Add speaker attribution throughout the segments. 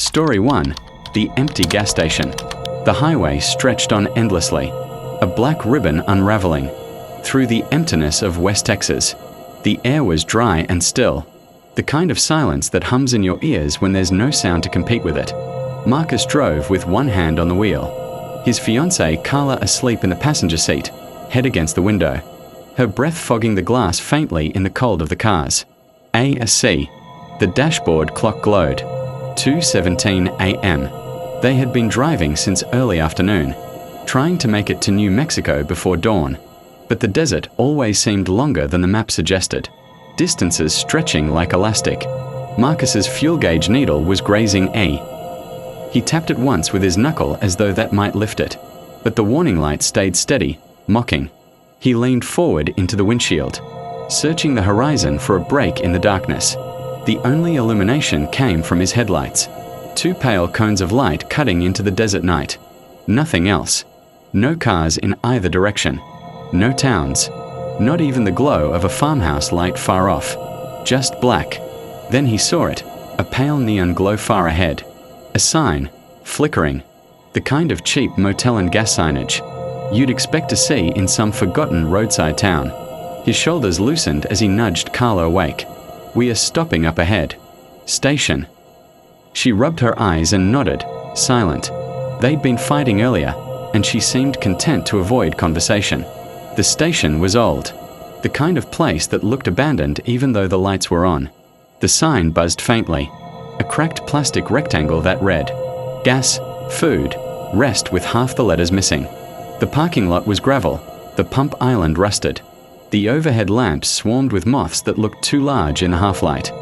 Speaker 1: Story 1. The empty gas station. The highway stretched on endlessly, a black ribbon unraveling. Through the emptiness of West Texas, the air was dry and still, the kind of silence that hums in your ears when there's no sound to compete with it. Marcus drove with one hand on the wheel, his fiancée Carla asleep in the passenger seat, head against the window, her breath fogging the glass faintly in the cold of the cars. A.C. The dashboard clock glowed. 2:17 a.m. They had been driving since early afternoon, trying to make it to New Mexico before dawn, but the desert always seemed longer than the map suggested, distances stretching like elastic. Marcus's fuel gauge needle was grazing E. He tapped it once with his knuckle as though that might lift it, but the warning light stayed steady, mocking. He leaned forward into the windshield, searching the horizon for a break in the darkness. The only illumination came from his headlights, two pale cones of light cutting into the desert night. Nothing else. No cars in either direction. No towns. Not even the glow of a farmhouse light far off. Just black. Then he saw it, a pale neon glow far ahead. A sign, flickering. The kind of cheap motel and gas signage you'd expect to see in some forgotten roadside town. His shoulders loosened as he nudged Carla awake. "We are stopping up ahead. Station." She rubbed her eyes and nodded, silent. They'd been fighting earlier, and she seemed content to avoid conversation. The station was old, the kind of place that looked abandoned even though the lights were on. The sign buzzed faintly, a cracked plastic rectangle that read, "Gas, food, rest," with half the letters missing. The parking lot was gravel, the pump island rusted. The overhead lamps swarmed with moths that looked too large in the half-light.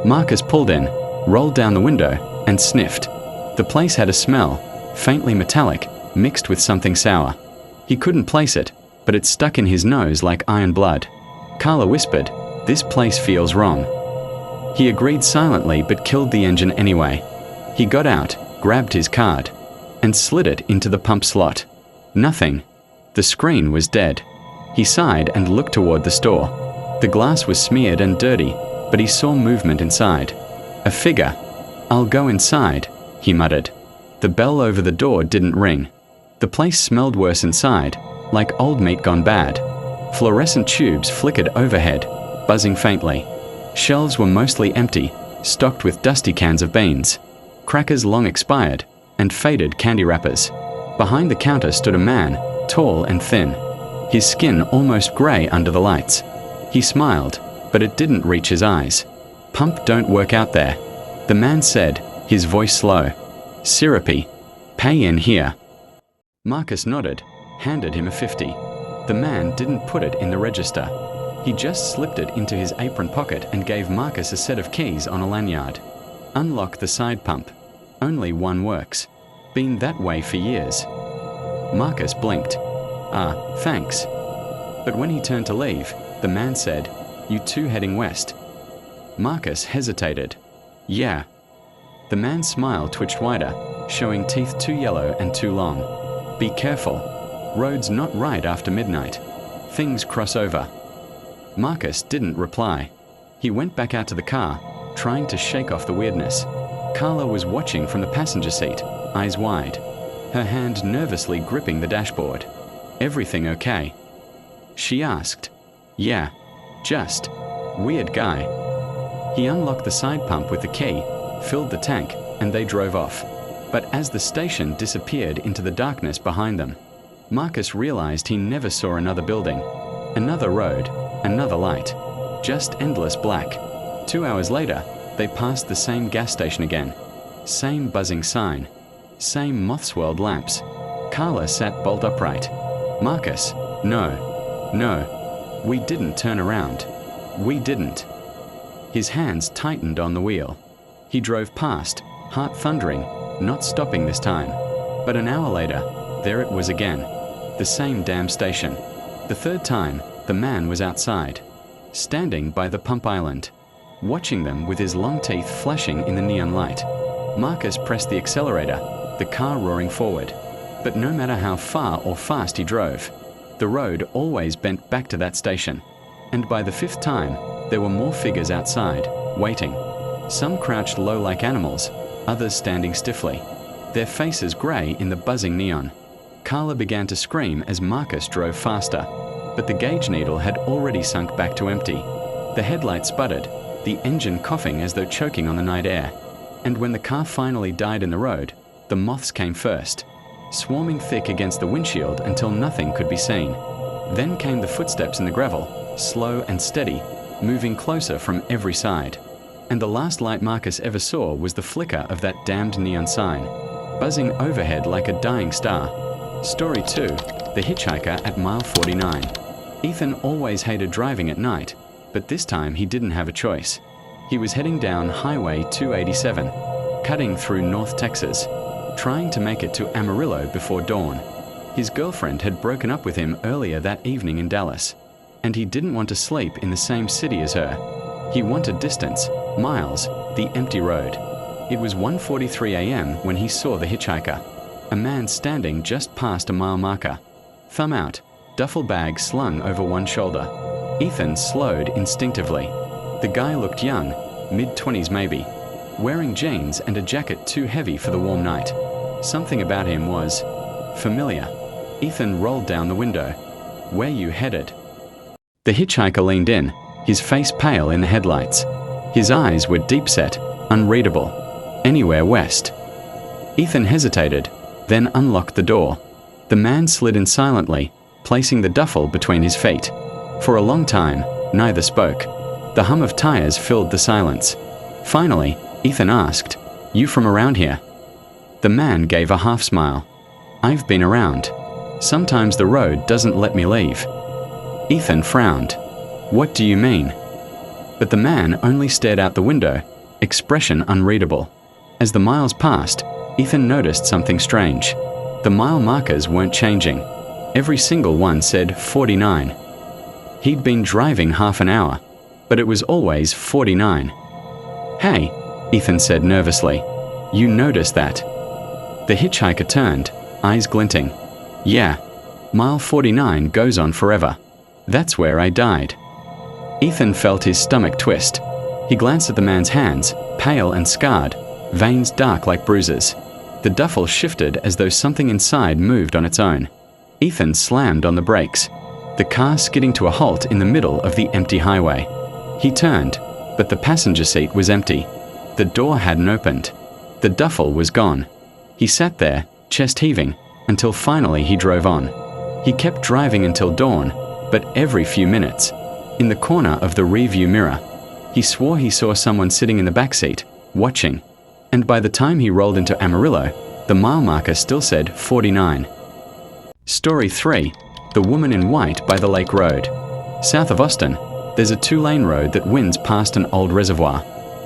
Speaker 1: Marcus pulled in, rolled down the window, and sniffed. The place had a smell, faintly metallic, mixed with something sour. He couldn't place it, but it stuck in his nose like iron blood. Carla whispered, "This place feels wrong." He agreed silently but killed the engine anyway. He got out, grabbed his card, and slid it into the pump slot. Nothing. The screen was dead. He sighed and looked toward the store. The glass was smeared and dirty, but he saw movement inside. A figure. "I'll go inside," he muttered. The bell over the door didn't ring. The place smelled worse inside, like old meat gone bad. Fluorescent tubes flickered overhead, buzzing faintly. Shelves were mostly empty, stocked with dusty cans of beans, crackers long expired, and faded candy wrappers. Behind the counter stood a man, tall and thin, his skin almost grey under the lights. He smiled, but it didn't reach his eyes. "Pump don't work out there," the man said, his voice slow. "Syrupy. Pay in here." Marcus nodded, handed him a 50. The man didn't put it in the register. He just slipped it into his apron pocket and gave Marcus a set of keys on a lanyard. "Unlock the side pump. Only one works. Been that way for years." Marcus blinked. Thanks." But when he turned to leave, the man said, "You two heading west?" Marcus hesitated. "Yeah." The man's smile twitched wider, showing teeth too yellow and too long. "Be careful. Road's not right after midnight. Things cross over." Marcus didn't reply. He went back out to the car, trying to shake off the weirdness. Carla was watching from the passenger seat, eyes wide, her hand nervously gripping the dashboard. "Everything okay?" She asked. "Yeah, just. Weird guy." He unlocked the side pump with the key, filled the tank, and they drove off. But as the station disappeared into the darkness behind them, Marcus realized he never saw another building, another road, another light. Just endless black. 2 hours later, they passed the same gas station again. Same buzzing sign. Same moth-swirled lamps. Carla sat bolt upright. "Marcus, no. We didn't turn around. We didn't." His hands tightened on the wheel. He drove past, heart thundering, not stopping this time. But an hour later, there it was again. The same damn station. The third time, the man was outside, standing by the pump island, watching them with his long teeth flashing in the neon light. Marcus pressed the accelerator, the car roaring forward. But no matter how far or fast he drove, the road always bent back to that station. And by the fifth time, there were more figures outside, waiting. Some crouched low like animals, others standing stiffly, their faces grey in the buzzing neon. Carla began to scream as Marcus drove faster, but the gauge needle had already sunk back to empty. The headlight sputtered, the engine coughing as though choking on the night air. And when the car finally died in the road, the moths came first, swarming thick against the windshield until nothing could be seen. Then came the footsteps in the gravel, slow and steady, moving closer from every side. And the last light Marcus ever saw was the flicker of that damned neon sign, buzzing overhead like a dying star. Story 2. The Hitchhiker at mile 49. Ethan always hated driving at night, but this time he didn't have a choice. He was heading down Highway 287, cutting through North Texas, trying to make it to Amarillo before dawn. His girlfriend had broken up with him earlier that evening in Dallas, and he didn't want to sleep in the same city as her. He wanted distance, miles, the empty road. It was 1:43 a.m. when he saw the hitchhiker, a man standing just past a mile marker, thumb out, duffel bag slung over one shoulder. Ethan slowed instinctively. The guy looked young, mid-20s maybe, wearing jeans and a jacket too heavy for the warm night. Something about him was familiar. Ethan rolled down the window. "Where you headed?" The hitchhiker leaned in, his face pale in the headlights. His eyes were deep-set, unreadable. "Anywhere west." Ethan hesitated, then unlocked the door. The man slid in silently, placing the duffel between his feet. For a long time, neither spoke. The hum of tires filled the silence. Finally, Ethan asked, "You from around here?" The man gave a half smile. "I've been around. Sometimes the road doesn't let me leave." Ethan frowned. "What do you mean?" But the man only stared out the window, expression unreadable. As the miles passed, Ethan noticed something strange. The mile markers weren't changing. Every single one said 49. He'd been driving half an hour, but it was always 49. "Hey," Ethan said nervously, "you noticed that?" The hitchhiker turned, eyes glinting. "Yeah, mile 49 goes on forever. That's where I died." Ethan felt his stomach twist. He glanced at the man's hands, pale and scarred, veins dark like bruises. The duffel shifted as though something inside moved on its own. Ethan slammed on the brakes, the car skidding to a halt in the middle of the empty highway. He turned, but the passenger seat was empty. The door hadn't opened. The duffel was gone. He sat there, chest heaving, until finally he drove on. He kept driving until dawn, but every few minutes, in the corner of the rearview mirror, he swore he saw someone sitting in the back seat, watching. And by the time he rolled into Amarillo, the mile marker still said 49. Story 3. The Woman in White by the Lake Road. South of Austin, there's a 2-lane road that winds past an old reservoir.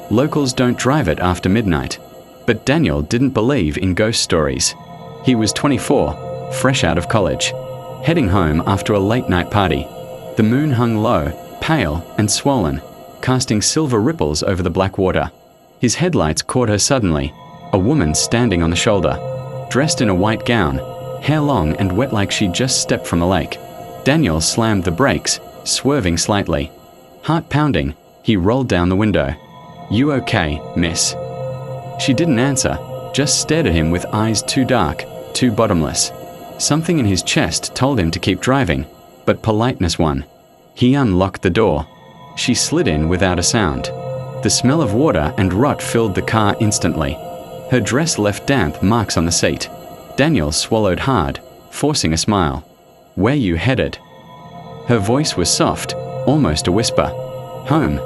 Speaker 1: Locals don't drive it after midnight. But Daniel didn't believe in ghost stories. He was 24, fresh out of college, heading home after a late-night party. The moon hung low, pale and swollen, casting silver ripples over the black water. His headlights caught her suddenly, a woman standing on the shoulder, dressed in a white gown, hair long and wet like she'd just stepped from a lake. Daniel slammed the brakes, swerving slightly. Heart pounding, he rolled down the window. "You okay, miss?" She didn't answer, just stared at him with eyes too dark, too bottomless. Something in his chest told him to keep driving, but politeness won. He unlocked the door. She slid in without a sound. The smell of water and rot filled the car instantly. Her dress left damp marks on the seat. Daniel swallowed hard, forcing a smile. "Where you headed?" Her voice was soft, almost a whisper. "Home."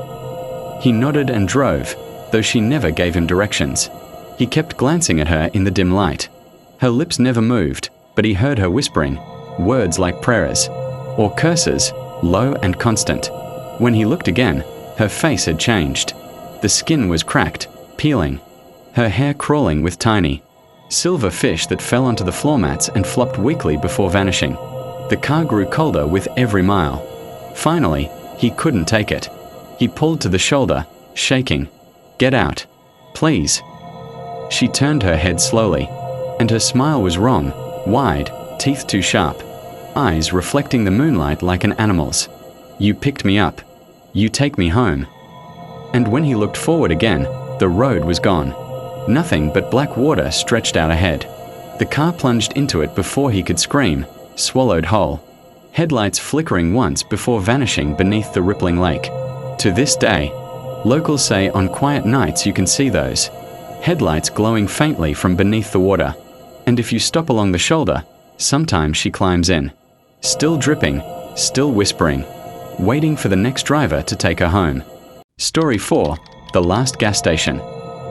Speaker 1: He nodded and drove, though she never gave him directions. He kept glancing at her in the dim light. Her lips never moved, but he heard her whispering, words like prayers, or curses, low and constant. When he looked again, her face had changed. The skin was cracked, peeling, her hair crawling with tiny silver fish that fell onto the floor mats and flopped weakly before vanishing. The car grew colder with every mile. Finally, he couldn't take it. He pulled to the shoulder, shaking. "Get out. Please." She turned her head slowly, and her smile was wrong, wide, teeth too sharp, eyes reflecting the moonlight like an animal's. "You picked me up. You take me home." And when he looked forward again, the road was gone. Nothing but black water stretched out ahead. The car plunged into it before he could scream, swallowed whole. Headlights flickering once before vanishing beneath the rippling lake. To this day, locals say on quiet nights you can see those headlights glowing faintly from beneath the water. And if you stop along the shoulder, sometimes she climbs in. Still dripping, still whispering, waiting for the next driver to take her home. Story 4. The Last Gas Station.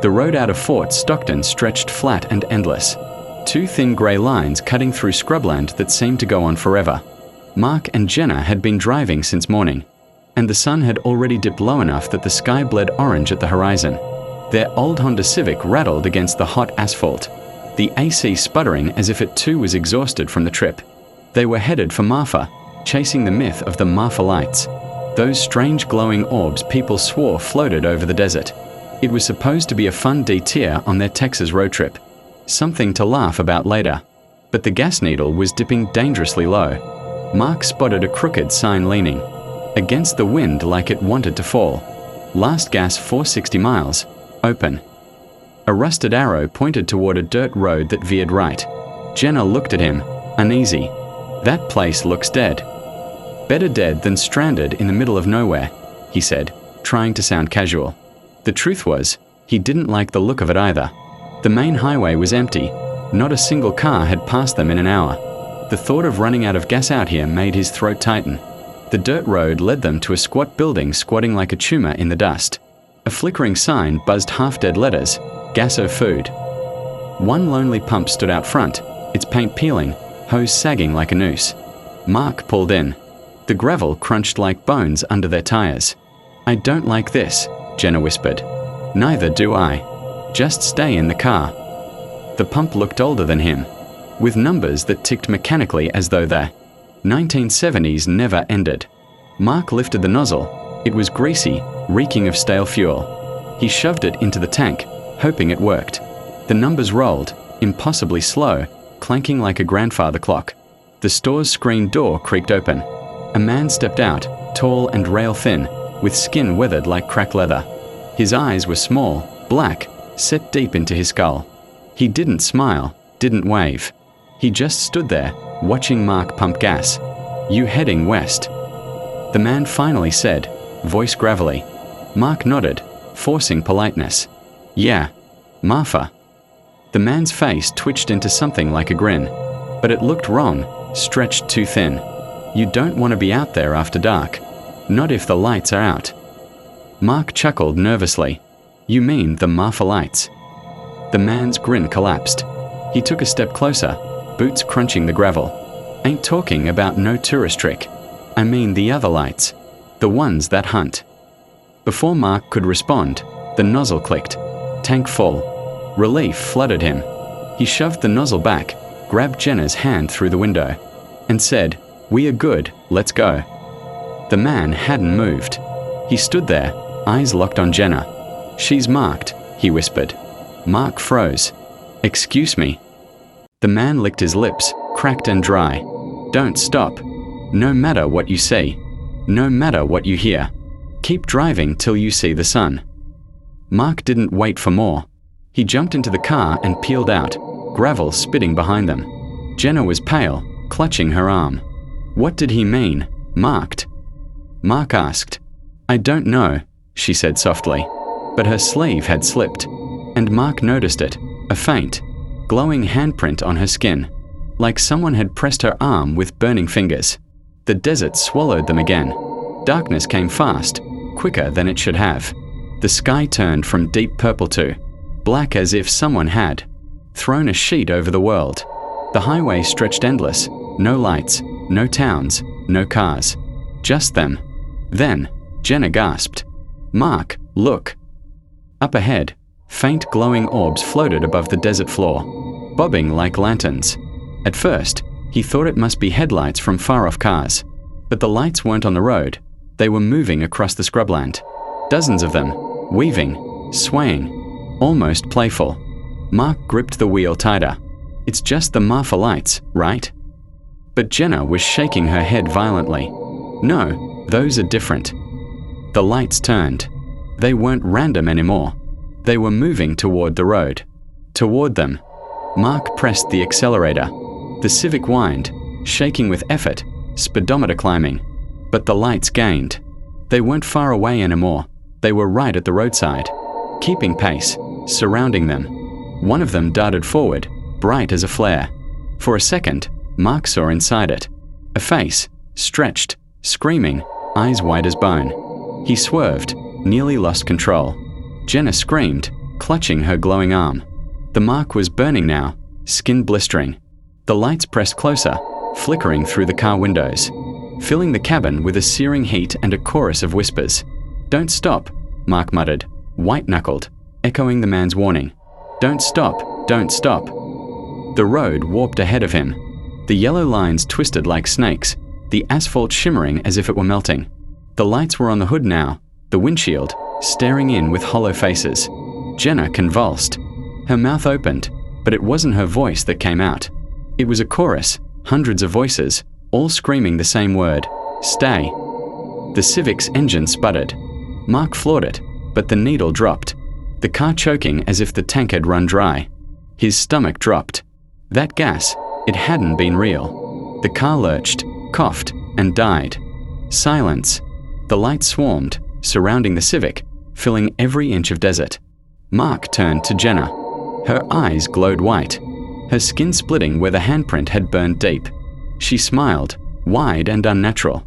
Speaker 1: The road out of Fort Stockton stretched flat and endless. Two thin grey lines cutting through scrubland that seemed to go on forever. Mark and Jenna had been driving since morning, and the sun had already dipped low enough that the sky bled orange at the horizon. Their old Honda Civic rattled against the hot asphalt, the AC sputtering as if it too was exhausted from the trip. They were headed for Marfa, chasing the myth of the Marfa lights, those strange glowing orbs people swore floated over the desert. It was supposed to be a fun detour on their Texas road trip, something to laugh about later. But the gas needle was dipping dangerously low. Mark spotted a crooked sign leaning against the wind like it wanted to fall. Last gas 460 miles, open. A rusted arrow pointed toward a dirt road that veered right. Jenna looked at him, uneasy. That place looks dead. Better dead than stranded in the middle of nowhere, he said, trying to sound casual. The truth was, he didn't like the look of it either. The main highway was empty. Not a single car had passed them in an hour. The thought of running out of gas out here made his throat tighten. The dirt road led them to a squat building squatting like a tumor in the dust. A flickering sign buzzed half-dead letters, Gasso Food. One lonely pump stood out front, its paint peeling, hose sagging like a noose. Mark pulled in. The gravel crunched like bones under their tires. I don't like this, Jenna whispered. Neither do I. Just stay in the car. The pump looked older than him, with numbers that ticked mechanically as though the 1970s never ended. Mark lifted the nozzle. It was greasy, reeking of stale fuel. He shoved it into the tank, hoping it worked. The numbers rolled, impossibly slow, clanking like a grandfather clock. The store's screen door creaked open. A man stepped out, tall and rail-thin, with skin weathered like cracked leather. His eyes were small, black, set deep into his skull. He didn't smile, didn't wave. He just stood there, watching Mark pump gas. You heading west? The man finally said, voice gravelly. Mark nodded, forcing politeness. Yeah, Marfa. The man's face twitched into something like a grin, but it looked wrong, stretched too thin. You don't want to be out there after dark. Not if the lights are out. Mark chuckled nervously. You mean the Marfa lights? The man's grin collapsed. He took a step closer, boots crunching the gravel. Ain't talking about no tourist trick. I mean the other lights. The ones that hunt. Before Mark could respond, the nozzle clicked. Tank full. Relief flooded him. He shoved the nozzle back, grabbed Jenna's hand through the window, and said, We are good, let's go. The man hadn't moved. He stood there, eyes locked on Jenna. She's marked, he whispered. Mark froze. Excuse me. The man licked his lips, cracked and dry. Don't stop. No matter what you see. No matter what you hear. Keep driving till you see the sun. Mark didn't wait for more. He jumped into the car and peeled out, gravel spitting behind them. Jenna was pale, clutching her arm. What did he mean, marked? Mark asked. I don't know, she said softly, but her sleeve had slipped, and Mark noticed it, a faint, glowing handprint on her skin, like someone had pressed her arm with burning fingers. The desert swallowed them again. Darkness came fast, quicker than it should have. The sky turned from deep purple to black as if someone had thrown a sheet over the world. The highway stretched endless, no lights, no towns, no cars, just them. Then, Jenna gasped. Mark, look. Up ahead, faint glowing orbs floated above the desert floor, bobbing like lanterns. At first, he thought it must be headlights from far-off cars, but the lights weren't on the road. They were moving across the scrubland. Dozens of them, weaving, swaying, almost playful. Mark gripped the wheel tighter. It's just the Marfa lights, right? But Jenna was shaking her head violently. No, those are different. The lights turned. They weren't random anymore. They were moving toward the road. Toward them. Mark pressed the accelerator. The Civic whined, shaking with effort, speedometer climbing. But the lights gained. They weren't far away anymore. They were right at the roadside, keeping pace, surrounding them. One of them darted forward, bright as a flare. For a second, Mark saw inside it. A face, stretched, screaming, eyes white as bone. He swerved, nearly lost control. Jenna screamed, clutching her glowing arm. The mark was burning now, skin blistering. The lights pressed closer, flickering through the car windows, filling the cabin with a searing heat and a chorus of whispers. "Don't stop," Mark muttered, white-knuckled, echoing the man's warning. "Don't stop, don't stop." The road warped ahead of him. The yellow lines twisted like snakes, the asphalt shimmering as if it were melting. The lights were on the hood now, the windshield, staring in with hollow faces. Jenna convulsed. Her mouth opened, but it wasn't her voice that came out. It was a chorus, hundreds of voices, all screaming the same word: "Stay." The Civic's engine sputtered. Mark floored it, but the needle dropped, the car choking as if the tank had run dry. His stomach dropped. That gas, it hadn't been real. The car lurched, coughed, and died. Silence. The lights swarmed, surrounding the Civic, filling every inch of desert. Mark turned to Jenna. Her eyes glowed white, her skin splitting where the handprint had burned deep. She smiled, wide and unnatural.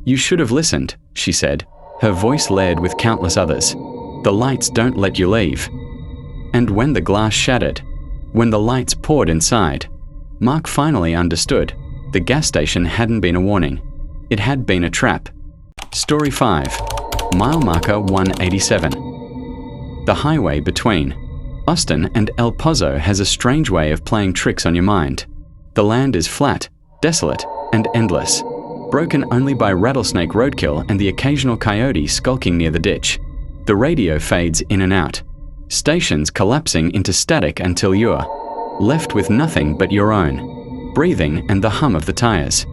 Speaker 1: "You should have listened," she said, her voice layered with countless others. "The lights don't let you leave." And when the glass shattered, when the lights poured inside, Mark finally understood. The gas station hadn't been a warning. It had been a trap. Story 5. Mile marker 187. The highway between Austin and El Pozo has a strange way of playing tricks on your mind. The land is flat, desolate, and endless, broken only by rattlesnake roadkill and the occasional coyote skulking near the ditch. The radio fades in and out, stations collapsing into static until you're left with nothing but your own breathing and the hum of the tires.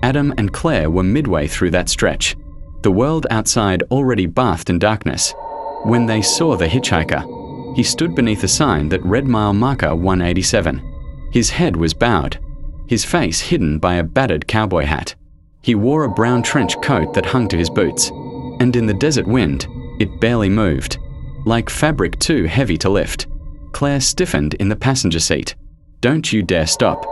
Speaker 1: Adam and Claire were midway through that stretch, the world outside already bathed in darkness, when they saw the hitchhiker. He stood beneath a sign that read mile marker 187. His head was bowed, his face hidden by a battered cowboy hat. He wore a brown trench coat that hung to his boots, and in the desert wind, it barely moved, like fabric too heavy to lift. Claire stiffened in the passenger seat. "Don't you dare stop."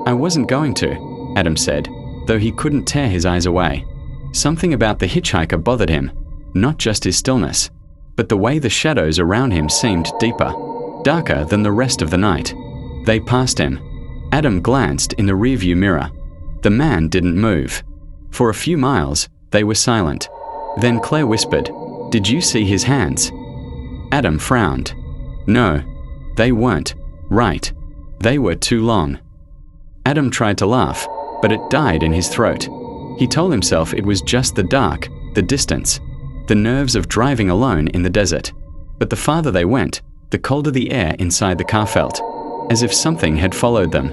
Speaker 1: "I wasn't going to," Adam said, though he couldn't tear his eyes away. Something about the hitchhiker bothered him, not just his stillness, but the way the shadows around him seemed deeper, darker than the rest of the night. They passed him. Adam glanced in the rearview mirror. The man didn't move. For a few miles, they were silent. Then Claire whispered, "Did you see his hands?" Adam frowned. No, they weren't. Right. They were too long. Adam tried to laugh, but it died in his throat. He told himself it was just the dark, the distance, the nerves of driving alone in the desert. But the farther they went, the colder the air inside the car felt, as if something had followed them.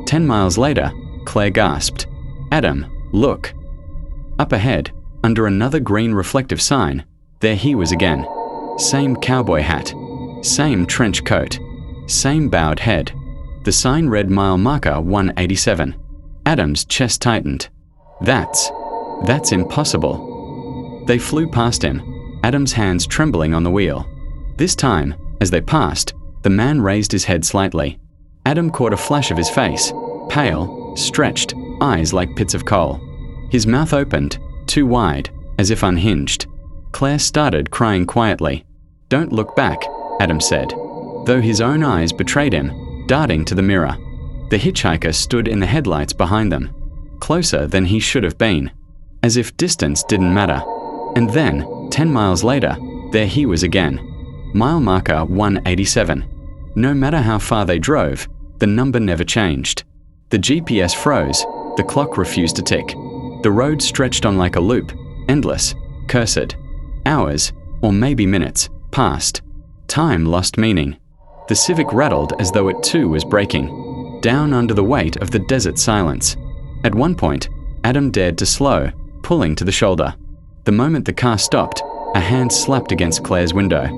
Speaker 1: 10 miles later, Claire gasped, "Adam, look." Up ahead, under another green reflective sign, there he was again. Same cowboy hat, same trench coat, same bowed head. The sign read mile marker 187. Adam's chest tightened. That's impossible. They flew past him, Adam's hands trembling on the wheel. This time, as they passed, the man raised his head slightly. Adam caught a flash of his face, pale, stretched, eyes like pits of coal. His mouth opened, too wide, as if unhinged. Claire started crying quietly. "Don't look back," Adam said, though his own eyes betrayed him, darting to the mirror. The hitchhiker stood in the headlights behind them, closer than he should have been, as if distance didn't matter. And then, 10 miles later, there he was again. Mile marker 187. No matter how far they drove, the number never changed. The GPS froze, the clock refused to tick. The road stretched on like a loop, endless, cursed. Hours, or maybe minutes, passed. Time lost meaning. The Civic rattled as though it too was breaking, down under the weight of the desert silence. At one point, Adam dared to slow, pulling to the shoulder. The moment the car stopped, a hand slapped against Claire's window.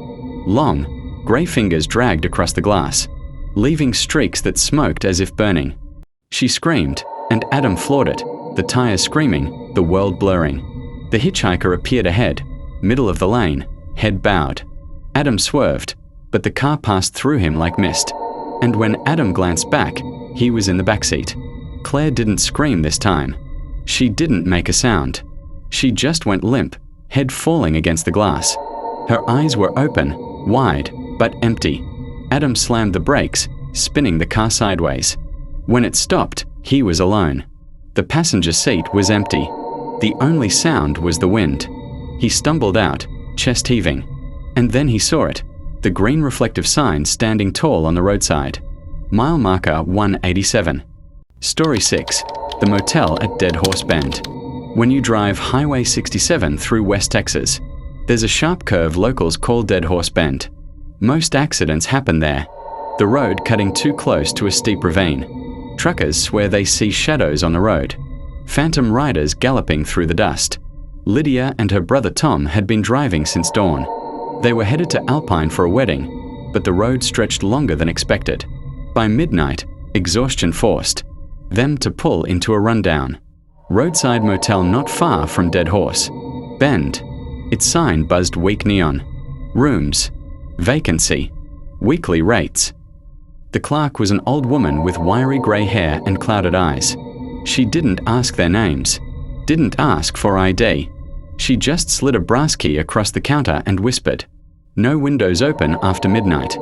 Speaker 1: Long, Grey fingers dragged across the glass, leaving streaks that smoked as if burning. She screamed, and Adam floored it, the tires screaming, the world blurring. The hitchhiker appeared ahead, middle of the lane, head bowed. Adam swerved, but the car passed through him like mist. And when Adam glanced back, he was in the backseat. Claire didn't scream this time. She didn't make a sound. She just went limp, head falling against the glass. Her eyes were open, wide, but empty. Adam slammed the brakes, spinning the car sideways. When it stopped, he was alone. The passenger seat was empty. The only sound was the wind. He stumbled out, chest heaving. And then he saw it, the green reflective sign standing tall on the roadside. Mile marker 187. Story 6. The motel at Dead Horse Bend. When you drive Highway 67 through West Texas, there's a sharp curve locals call Dead Horse Bend. Most accidents happen there, the road cutting too close to a steep ravine. Truckers swear they see shadows on the road, phantom riders galloping through the dust. Lydia and her brother Tom had been driving since dawn. They were headed to Alpine for a wedding, but the road stretched longer than expected. By midnight, exhaustion forced them to pull into a rundown roadside motel not far from Dead Horse Bend. Its sign buzzed weak neon. Rooms. Vacancy. Weekly rates. The clerk was an old woman with wiry grey hair and clouded eyes. She didn't ask their names. Didn't ask for ID. She just slid a brass key across the counter and whispered, "No windows open after midnight."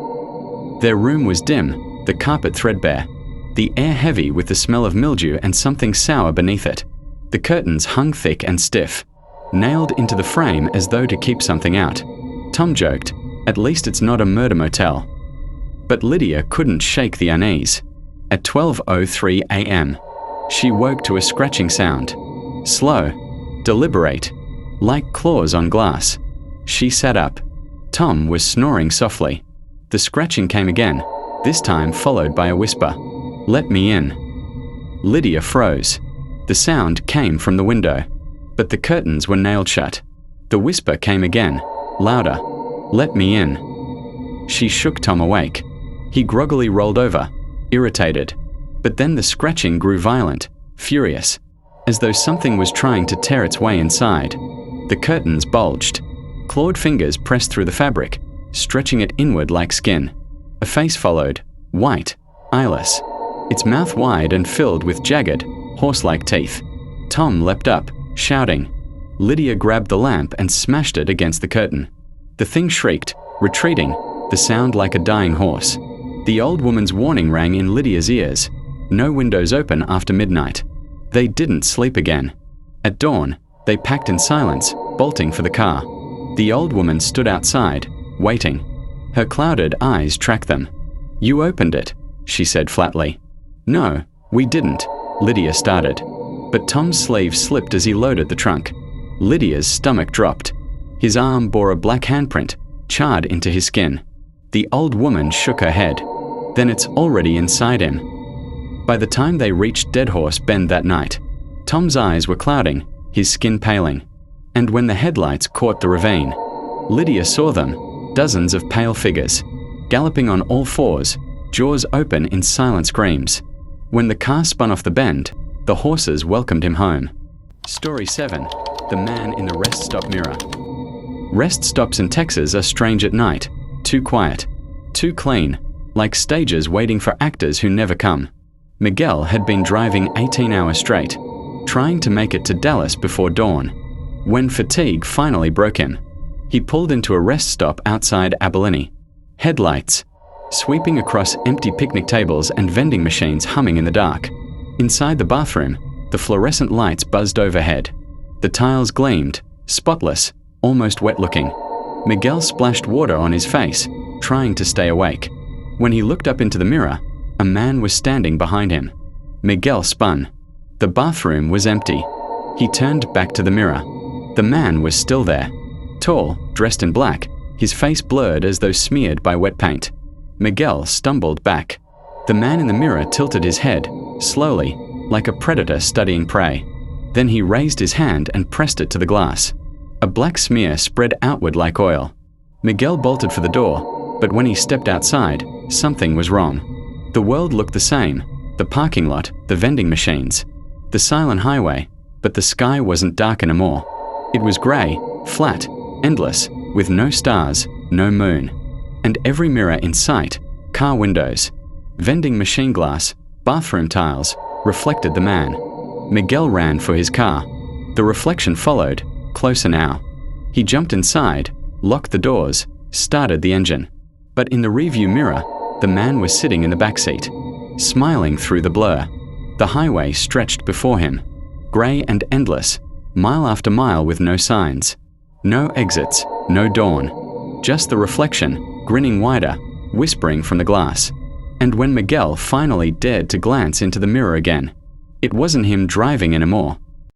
Speaker 1: Their room was dim, the carpet threadbare, the air heavy with the smell of mildew and something sour beneath it. The curtains hung thick and stiff, nailed into the frame as though to keep something out. Tom joked, "At least it's not a murder motel." But Lydia couldn't shake the unease. At 12:03 a.m., she woke to a scratching sound. Slow, deliberate, like claws on glass. She sat up. Tom was snoring softly. The scratching came again, this time followed by a whisper, "Let me in." Lydia froze. The sound came from the window, but the curtains were nailed shut. The whisper came again, louder, "Let me in." She shook Tom awake. He groggily rolled over, irritated. But then the scratching grew violent, furious, as though something was trying to tear its way inside. The curtains bulged. Clawed fingers pressed through the fabric, stretching it inward like skin. A face followed, white, eyeless, its mouth wide and filled with jagged, horse-like teeth. Tom leapt up, shouting. Lydia grabbed the lamp and smashed it against the curtain. The thing shrieked, retreating, the sound like a dying horse. The old woman's warning rang in Lydia's ears. No windows open after midnight. They didn't sleep again. At dawn, they packed in silence, bolting for the car. The old woman stood outside, waiting. Her clouded eyes tracked them. "You opened it," she said flatly. "No, we didn't," Lydia started. But Tom's sleeve slipped as he loaded the trunk. Lydia's stomach dropped. His arm bore a black handprint, charred into his skin. The old woman shook her head. Then it's already inside him. By the time they reached Dead Horse Bend that night, Tom's eyes were clouding, his skin paling. And when the headlights caught the ravine, Lydia saw them, dozens of pale figures, galloping on all fours, jaws open in silent screams. When the car spun off the bend, the horses welcomed him home. Story 7. The Man in the Rest Stop Mirror. Rest stops in Texas are strange at night, too quiet, too clean, like stages waiting for actors who never come. Miguel had been driving 18 hours straight, trying to make it to Dallas before dawn. When fatigue finally broke him, he pulled into a rest stop outside Abilene. Headlights sweeping across empty picnic tables and vending machines humming in the dark. Inside the bathroom, the fluorescent lights buzzed overhead. The tiles gleamed, spotless, almost wet-looking. Miguel splashed water on his face, trying to stay awake. When he looked up into the mirror, a man was standing behind him. Miguel spun. The bathroom was empty. He turned back to the mirror. The man was still there. Tall, dressed in black, his face blurred as though smeared by wet paint. Miguel stumbled back. The man in the mirror tilted his head, slowly, like a predator studying prey. Then he raised his hand and pressed it to the glass. A black smear spread outward like oil. Miguel bolted for the door, But when he stepped outside, something was wrong. The world looked the same. The parking lot, the vending machines, the silent highway, but the sky wasn't dark anymore. It was grey, flat, endless, with no stars, no moon. And every mirror in sight, car windows, vending machine glass, bathroom tiles, reflected the man. Miguel ran for his car. The reflection followed, closer now. He jumped inside, locked the doors, started the engine. But in the rearview mirror, the man was sitting in the backseat, smiling through the blur. The highway stretched before him, grey and endless, mile after mile with no signs. No exits, no dawn. Just the reflection, grinning wider, whispering from the glass. And when Miguel finally dared to glance into the mirror again, it wasn't him driving anymore.